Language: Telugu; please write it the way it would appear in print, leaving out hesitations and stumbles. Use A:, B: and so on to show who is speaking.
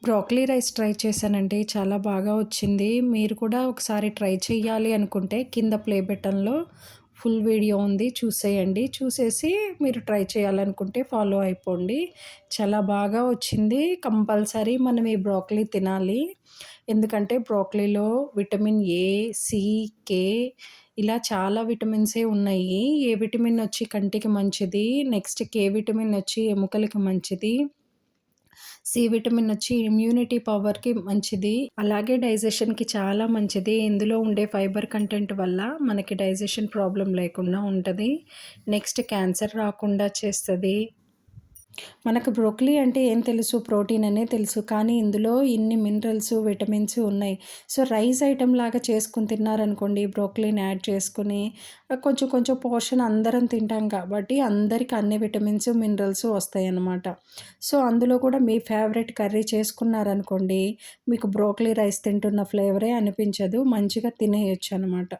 A: బ్రోకలీ రైస్ ట్రై చేశానండి. చాలా బాగా వచ్చింది. మీరు కూడా ఒకసారి ట్రై చేయాలి అనుకుంటే కింద ప్లే బటన్‌లో ఫుల్ వీడియో ఉంది చూసేయండి. చూసేసి మీరు ట్రై చేయాలనుకుంటే ఫాలో అయిపోండి. చాలా బాగా వచ్చింది. కంపల్సరీ మనం ఈ బ్రోకలీ తినాలి. ఎందుకంటే బ్రోకలీలో విటమిన్ ఏ, సి, కే ఇలా చాలా విటమిన్సే ఉన్నాయి. ఏ విటమిన్ వచ్చి కంటికి మంచిది. నెక్స్ట్ కే విటమిన్ వచ్చి ఎముకలకి మంచిది. సి విటమిన్ వచ్చి ఇమ్యూనిటీ పవర్‌కి మంచిది. అలాగే డైజెషన్‌కి చాలా మంచిది. ఇందులో ఉండే ఫైబర్ కంటెంట్ వల్ల మనకి డైజెషన్ ప్రాబ్లమ్ లేకుండా ఉంటది. నెక్స్ట్ క్యాన్సర్ రాకుండా చేస్తది. మనకు బ్రోకలీ అంటే ఏం తెలుసు? ప్రోటీన్ అనే తెలుసు. కానీ ఇందులో ఇన్ని మినరల్స్, విటమిన్స్ ఉన్నాయి. సో, రైస్ ఐటెమ్ లాగా చేసుకొని తిన్నారనుకోండి బ్రోకలీని యాడ్ చేసుకొని కొంచెం కొంచెం పోర్షన్ అందరం తింటాం కాబట్టి అందరికి అన్ని విటమిన్స్, మినరల్స్ వస్తాయన్నమాట. సో, అందులో కూడా మీ ఫేవరెట్ కర్రీ చేసుకున్నారనుకోండి మీకు బ్రోకలీ రైస్ తింటున్న ఫ్లేవరే అనిపించదు. మంచిగా తినేయొచ్చనమాట.